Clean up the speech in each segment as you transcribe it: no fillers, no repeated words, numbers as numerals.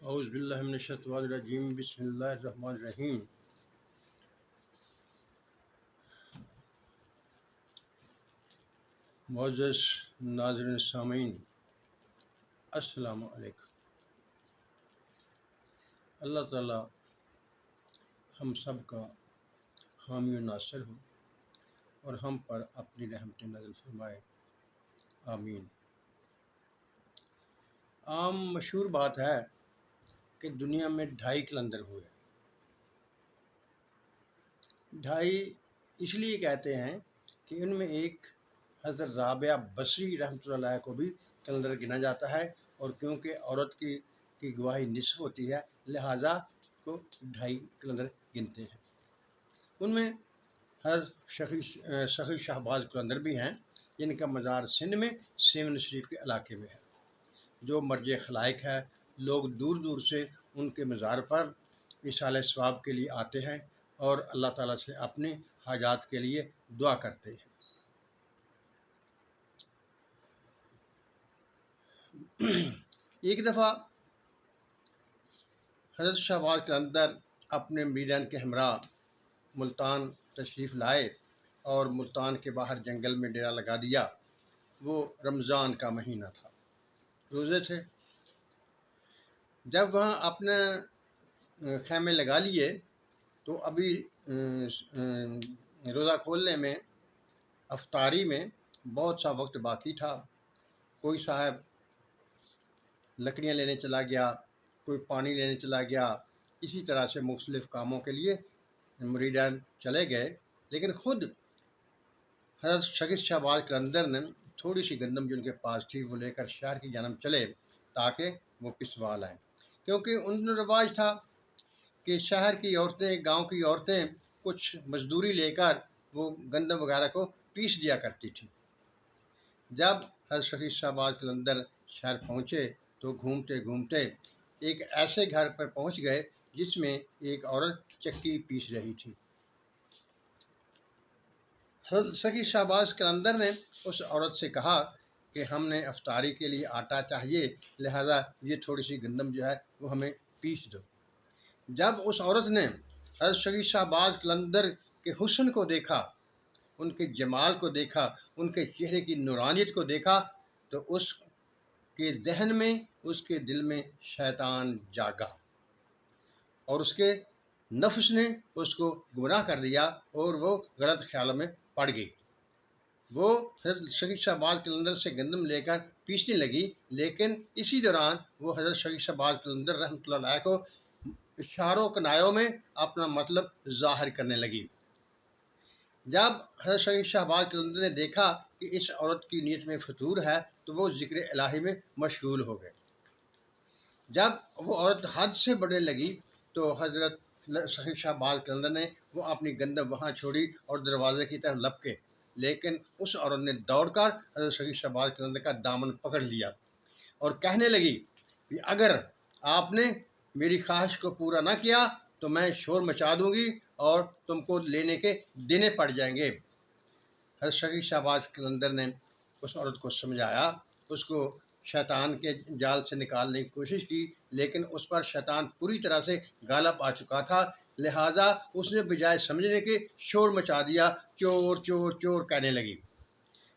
اعوذ باللہ من الشیطان الرجیم بسم اللہ الرحمن الرحیم۔ معزز ناظرین سامعین، السلام علیکم۔ اللہ تعالی ہم سب کا حامی و ناصر ہو اور ہم پر اپنی رحمت نازل فرمائے، آمین۔ عام مشہور بات ہے کہ دنیا میں 2.5 قلندر ہوئے۔ 2.5 اس لیے کہتے ہیں کہ ان میں ایک حضرت رابعہ بصری رحمۃ اللہ علیہ کو بھی قلندر گنا جاتا ہے، اور کیونکہ عورت کی گواہی نصف ہوتی ہے لہٰذا کو 2.5 قلندر گنتے ہیں۔ ان میں حضرت سخی شہباز قلندر بھی ہیں، جن کا مزار سندھ میں سیون شریف کے علاقے میں ہے، جو مرج خلائق ہے۔ لوگ دور دور سے ان کے مزار پر ایصال ثواب کے لیے آتے ہیں اور اللہ تعالیٰ سے اپنے حاجات کے لیے دعا کرتے ہیں۔ ایک دفعہ حضرت شہباز قلندر اپنے مریدان کے ہمراہ ملتان تشریف لائے اور ملتان کے باہر جنگل میں ڈیرا لگا دیا۔ وہ رمضان کا مہینہ تھا، روزے تھے۔ جب وہاں اپنے خیمے لگا لیے تو ابھی روزہ کھولنے میں افطاری میں بہت سا وقت باقی تھا۔ کوئی صاحب لکڑیاں لینے چلا گیا، کوئی پانی لینے چلا گیا، اسی طرح سے مختلف کاموں کے لیے مریدان چلے گئے، لیکن خود حضرت سخی شہباز قلندر نے تھوڑی سی گندم جو ان کے پاس تھی وہ لے کر شہر کی جانب چلے تاکہ وہ پسوا لائیں، کیونکہ ان دنوں رواج تھا کہ شہر کی عورتیں، گاؤں کی عورتیں کچھ مزدوری لے کر وہ گندم وغیرہ کو پیس دیا کرتی تھی۔ جب حضرت سخی شہباز قلندر شہر پہنچے تو گھومتے گھومتے ایک ایسے گھر پر پہنچ گئے جس میں ایک عورت چکی پیس رہی تھی۔ حضرت سخی شہباز قلندر نے اس عورت سے کہا کہ ہم نے افطاری کے لیے آٹا چاہیے، لہذا یہ تھوڑی سی گندم جو ہے وہ ہمیں پیس دو۔ جب اس عورت نے حضرت سخی شہباز قلندر کے حسن کو دیکھا، ان کے جمال کو دیکھا، ان کے چہرے کی نورانیت کو دیکھا، تو اس کے ذہن میں، اس کے دل میں شیطان جاگا اور اس کے نفس نے اس کو گمراہ کر دیا اور وہ غلط خیالوں میں پڑ گئی۔ وہ حضرت سخی شہباز قلندر سے گندم لے کر پیسنے لگی، لیکن اسی دوران وہ حضرت سخی شہباز قلندر رحمۃ اللہ علیہ کو اشاروں کنایوں میں اپنا مطلب ظاہر کرنے لگی۔ جب حضرت سخی شہباز قلندر نے دیکھا کہ اس عورت کی نیت میں فطور ہے تو وہ ذکر الہی میں مشغول ہو گئے۔ جب وہ عورت حد سے بڑھنے لگی تو حضرت سخی شہباز قلندر نے وہ اپنی گندم وہاں چھوڑی اور دروازے کی طرف لپکے، لیکن اس عورت نے دوڑ کر حضرت سخی شہباز قلندر کا دامن پکڑ لیا اور کہنے لگی کہ اگر آپ نے میری خواہش کو پورا نہ کیا تو میں شور مچا دوں گی اور تم کو لینے کے دینے پڑ جائیں گے۔ حضرت سخی شہباز قلندر نے اس عورت کو سمجھایا، اس کو شیطان کے جال سے نکالنے کی کوشش کی، لیکن اس پر شیطان پوری طرح سے غالب آ چکا تھا، لہٰذا اس نے بجائے سمجھنے کے شور مچا دیا، چور چور چور کہنے لگی۔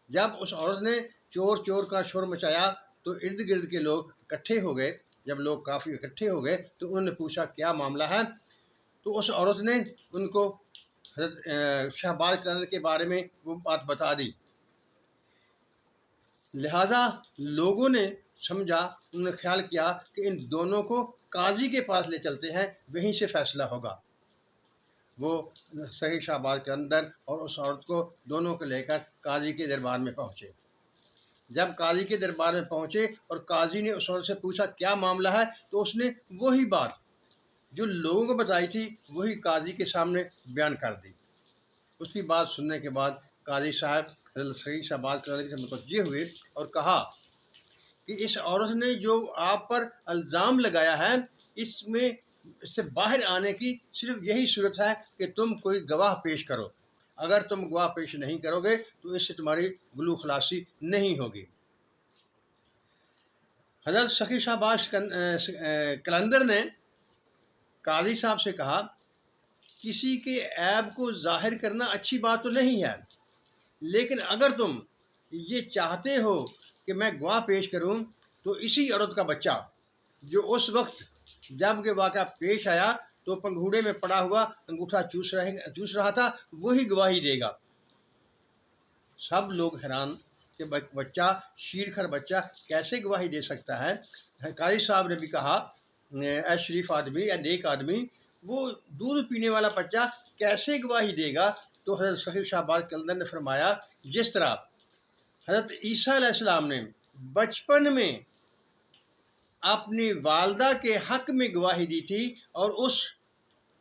جب اس عورت نے چور چور کا شور مچایا تو ارد گرد کے لوگ اکٹھے ہو گئے۔ جب لوگ کافی اکٹھے ہو گئے تو انہوں نے پوچھا کیا معاملہ ہے، تو اس عورت نے ان کو حضرت شہباز قلندر کے بارے میں وہ بات بتا دی۔ لہٰذا لوگوں نے سمجھا، انہوں نے خیال کیا کہ ان دونوں کو قاضی کے پاس لے چلتے ہیں، وہیں سے فیصلہ ہوگا۔ وہ سخی شہباز قلندر اور اس عورت کو دونوں کو لے کر قاضی کے دربار میں پہنچے۔ جب قاضی کے دربار میں پہنچے اور قاضی نے اس عورت سے پوچھا کیا معاملہ ہے، تو اس نے وہی بات جو لوگوں کو بتائی تھی وہی قاضی کے سامنے بیان کر دی۔ اس کی بات سننے کے بعد قاضی صاحب حضرت سخی شہباز قلندر سے متوجہ ہوئے اور کہا کہ اس عورت نے جو آپ پر الزام لگایا ہے، اس سے باہر آنے کی صرف یہی صورت ہے کہ تم کوئی گواہ پیش کرو۔ اگر تم گواہ پیش نہیں کرو گے تو اس سے تمہاری گلو خلاصی نہیں ہوگی۔ حضرت سخی شہباز کلندر نے قاضی صاحب سے کہا کسی کے عیب کو ظاہر کرنا اچھی بات تو نہیں ہے، لیکن اگر تم یہ چاہتے ہو کہ میں گواہ پیش کروں تو اسی عورت کا بچہ جو اس وقت جب کہ واقعہ پیش آیا تو پنگھوڑے میں پڑا ہوا انگوٹھا چوس رہا تھا، وہی گواہی دے گا۔ سب لوگ حیران کہ بچہ شیر کھر بچہ کیسے گواہی دے سکتا ہے۔ قاضی صاحب نے بھی کہا اے شریف آدمی، اے نیک آدمی، وہ دودھ پینے والا بچہ کیسے گواہی دے گا؟ تو حضرت سخی شہباز کلندر نے فرمایا جس طرح حضرت عیسیٰ علیہ السلام نے بچپن میں اپنی والدہ کے حق میں گواہی دی تھی اور اس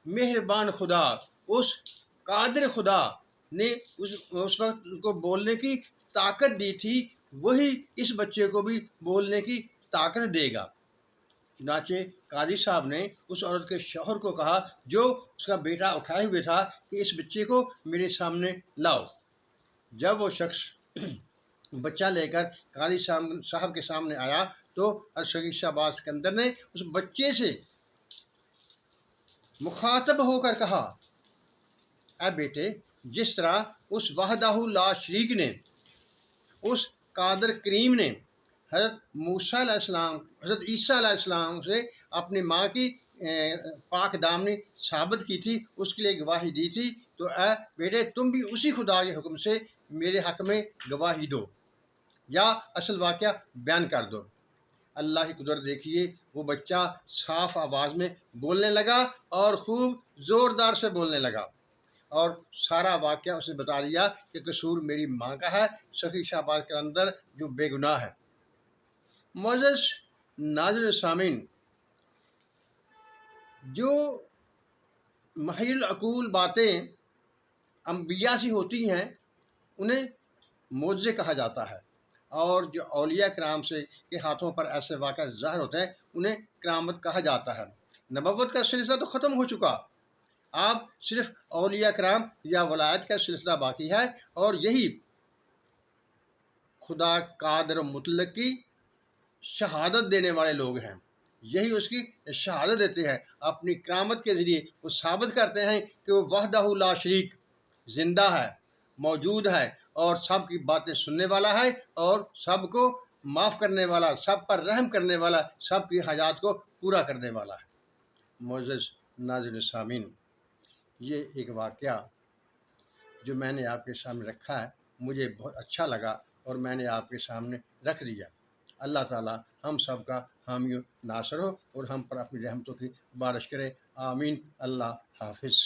مہربان خدا، اس قادر خدا نے اس وقت کو بولنے کی طاقت دی تھی، وہی اس بچے کو بھی بولنے کی طاقت دے گا۔ چنانچہ قاضی صاحب نے اس عورت کے شوہر کو کہا جو اس کا بیٹا اٹھائے ہوئے تھا کہ اس بچے کو میرے سامنے لاؤ۔ جب وہ شخص بچہ لے کر قاضی صاحب کے سامنے آیا تو سخی شہباز سکندر نے اس بچے سے مخاطب ہو کر کہا اے بیٹے، جس طرح اس وحدہ لا شریک نے، اس قادر کریم نے حضرت موسیٰ علیہ السلام، حضرت عیسیٰ علیہ السلام سے اپنی ماں کی پاک دامنی ثابت کی تھی، اس کے لیے گواہی دی تھی، تو اے بیٹے تم بھی اسی خدا کے حکم سے میرے حق میں گواہی دو یا اصل واقعہ بیان کر دو۔ اللہ کی قدرت دیکھیے، وہ بچہ صاف آواز میں بولنے لگا اور خوب زوردار سے بولنے لگا، اور سارا واقعہ اسے بتا دیا کہ قصور میری ماں کا ہے، سخی شہباز کلندر جو بے گناہ ہے۔ معزز ناظرین سامعین، جو محیل العقول باتیں انبیاء سے ہوتی ہیں انہیں معجزے کہا جاتا ہے، اور جو اولیاء کرام سے کے ہاتھوں پر ایسے واقعہ ظاہر ہوتے ہیں انہیں کرامت کہا جاتا ہے۔ نبوت کا سلسلہ تو ختم ہو چکا، آپ صرف اولیاء کرام یا ولایت کا سلسلہ باقی ہے، اور یہی خدا قادر و مطلق کی شہادت دینے والے لوگ ہیں، یہی اس کی شہادت دیتے ہیں، اپنی کرامت کے ذریعے وہ ثابت کرتے ہیں کہ وہ وحدہ لا شریک زندہ ہے، موجود ہے، اور سب کی باتیں سننے والا ہے، اور سب کو معاف کرنے والا، سب پر رحم کرنے والا، سب کی حاجات کو پورا کرنے والا ہے۔ معزز ناظرین سامعین، یہ ایک واقعہ جو میں نے آپ کے سامنے رکھا ہے مجھے بہت اچھا لگا اور میں نے آپ کے سامنے رکھ دیا۔ اللہ تعالی ہم سب کا حامی و ناصر ہو اور ہم پر اپنی رحمتوں کی بارش کرے، آمین۔ اللہ حافظ۔